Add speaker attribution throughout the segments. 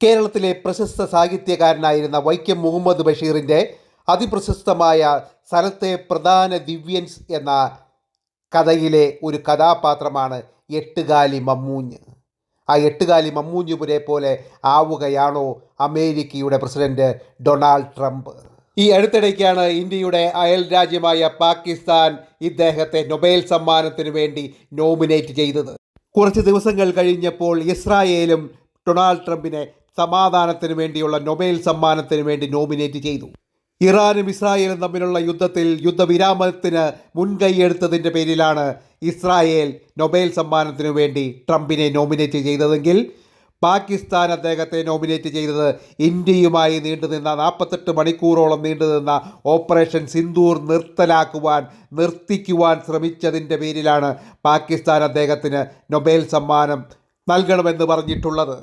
Speaker 1: കേരളത്തിലെ പ്രശസ്ത സാഹിത്യകാരനായിരുന്ന വൈക്കം മുഹമ്മദ് ബഷീറിൻ്റെ അതിപ്രശസ്തമായ സ്ഥലത്തെ പ്രധാന ദിവ്യൻസ് എന്ന കഥയിലെ ഒരു കഥാപാത്രമാണ് എട്ടുകാലി മമ്മൂഞ്ഞ്. ആ എട്ടുകാലി മമ്മൂഞ്ഞുപുരെ പോലെ ആവുകയാണോ അമേരിക്കയുടെ പ്രസിഡന്റ് ഡൊണാൾഡ് ട്രംപ്? ഈ അടുത്തിടയ്ക്കാണ് ഇന്ത്യയുടെ അയൽ രാജ്യമായ പാകിസ്ഥാൻ ഇദ്ദേഹത്തെ നൊബേൽ സമ്മാനത്തിന് വേണ്ടി നോമിനേറ്റ് ചെയ്തത്. കുറച്ച് ദിവസങ്ങൾ കഴിഞ്ഞപ്പോൾ ഇസ്രായേലും ഡൊണാൾഡ് ട്രംപിനെ സമാധാനത്തിന് വേണ്ടിയുള്ള നൊബേൽ സമ്മാനത്തിന് വേണ്ടി നോമിനേറ്റ് ചെയ്തു. ഇറാനും ഇസ്രായേലും തമ്മിലുള്ള യുദ്ധത്തിൽ യുദ്ധവിരാമത്തിന് മുൻകൈയെടുത്തതിൻ്റെ പേരിലാണ് ഇസ്രായേൽ നൊബേൽ സമ്മാനത്തിന് വേണ്ടി ട്രംപിനെ നോമിനേറ്റ് ചെയ്തതെങ്കിൽ പാകിസ്ഥാൻ അദ്ദേഹത്തെ നോമിനേറ്റ് ചെയ്തത് ഇന്ത്യയുമായി നീണ്ടുനിന്ന 48 മണിക്കൂറോളം നീണ്ടുനിന്ന ഓപ്പറേഷൻ സിന്ദൂർ നിർത്തിക്കുവാൻ ശ്രമിച്ചതിൻ്റെ പേരിലാണ് പാകിസ്ഥാൻ അദ്ദേഹത്തിന് നൊബേൽ സമ്മാനം നൽകണമെന്ന് പറഞ്ഞിട്ടുള്ളത്.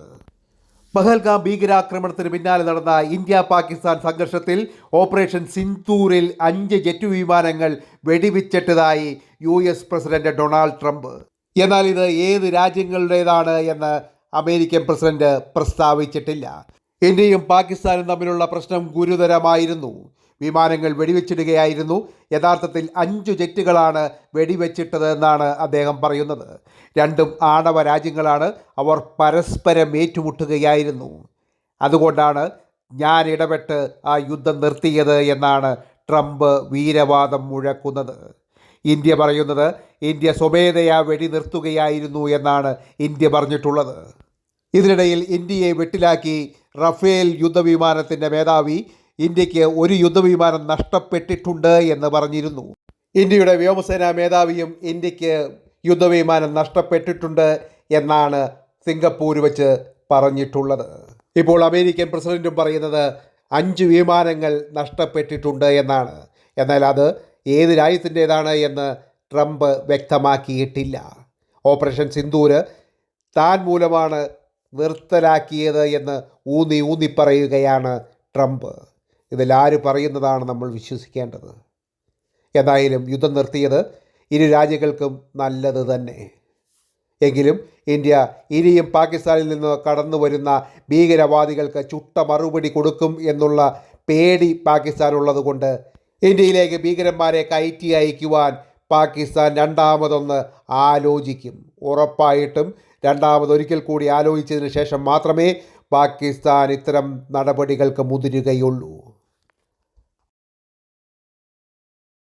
Speaker 1: പഹൽഗാം ഭീകരാക്രമണത്തിന് പിന്നാലെ നടന്ന ഇന്ത്യ പാകിസ്ഥാൻ സംഘർഷത്തിൽ ഓപ്പറേഷൻ സിന്ദൂറിൽ 5 ജെറ്റ് വിമാനങ്ങൾ വെടിവെച്ചിട്ടതായി US പ്രസിഡന്റ് ഡൊണാൾഡ് ട്രംപ്. എന്നാൽ ഇത് ഏത് രാജ്യങ്ങളുടേതാണ് എന്ന് അമേരിക്കൻ പ്രസിഡന്റ് പ്രസ്താവിച്ചിട്ടില്ല. ഇന്ത്യയും പാകിസ്ഥാനും തമ്മിലുള്ള പ്രശ്നം ഗുരുതരമായിരുന്നു. വിമാനങ്ങൾ വെടിവെച്ചിടുകയായിരുന്നു. യഥാർത്ഥത്തിൽ 5 ജെറ്റുകളാണ് വെടിവെച്ചിട്ടത് എന്നാണ് അദ്ദേഹം പറയുന്നത്. രണ്ടും ആണവ രാജ്യങ്ങളാണ്. അവർ പരസ്പരം ഏറ്റുമുട്ടുകയായിരുന്നു. അതുകൊണ്ടാണ് ഞാൻ ഇടപെട്ട് ആ യുദ്ധം നിർത്തിയത് എന്നാണ് ട്രംപ് വീരവാദം മുഴക്കുന്നത്. ഇന്ത്യ പറയുന്നത് ഇന്ത്യ സ്വമേധയാ വെടി നിർത്തുകയായിരുന്നു എന്നാണ് ഇന്ത്യ പറഞ്ഞിട്ടുള്ളത്. ഇതിനിടയിൽ ഇന്ത്യയെ വെട്ടിലാക്കി റഫേൽ യുദ്ധവിമാനത്തിൻ്റെ മേധാവി ഇന്ത്യക്ക് ഒരു യുദ്ധവിമാനം നഷ്ടപ്പെട്ടിട്ടുണ്ട് എന്ന് പറഞ്ഞിരുന്നു. ഇന്ത്യയുടെ വ്യോമസേനാ മേധാവിയും ഇന്ത്യക്ക് യുദ്ധവിമാനം നഷ്ടപ്പെട്ടിട്ടുണ്ട് എന്നാണ് സിംഗപ്പൂർ വെച്ച് പറഞ്ഞിട്ടുള്ളത്. ഇപ്പോൾ അമേരിക്കൻ പ്രസിഡന്റും പറയുന്നത് 5 വിമാനങ്ങൾ നഷ്ടപ്പെട്ടിട്ടുണ്ട് എന്നാണ്. എന്നാൽ അത് ഏത് രാജ്യത്തിൻ്റേതാണ് എന്ന് ട്രംപ് വ്യക്തമാക്കിയിട്ടില്ല. ഓപ്പറേഷൻ സിന്ദൂർ താൻ മൂലമാണ് നിർത്തലാക്കിയത് എന്ന് ഊന്നി പറയുകയാണ് ട്രംപ്. ഇതിലാര് പറയുന്നതാണ് നമ്മൾ വിശ്വസിക്കേണ്ടത്? എന്തായാലും യുദ്ധം നിർത്തിയത് ഇരു രാജ്യങ്ങൾക്കും നല്ലത് തന്നെ. എങ്കിലും ഇന്ത്യ ഇനിയും പാകിസ്ഥാനിൽ നിന്ന് കടന്നു വരുന്ന ഭീകരവാദികൾക്ക് ചുട്ട മറുപടി കൊടുക്കും എന്നുള്ള പേടി പാകിസ്ഥാനുള്ളത് കൊണ്ട് ഇന്ത്യയിലേക്ക് ഭീകരന്മാരെ കയറ്റി അയക്കുവാൻ പാകിസ്ഥാൻ രണ്ടാമതൊന്ന് ആലോചിക്കും. ഉറപ്പായിട്ടും രണ്ടാമതൊരിക്കൽ കൂടി ആലോചിച്ചതിന് ശേഷം മാത്രമേ പാകിസ്ഥാൻ ഇത്തരം നടപടികൾക്ക് മുതിരുകയുള്ളൂ.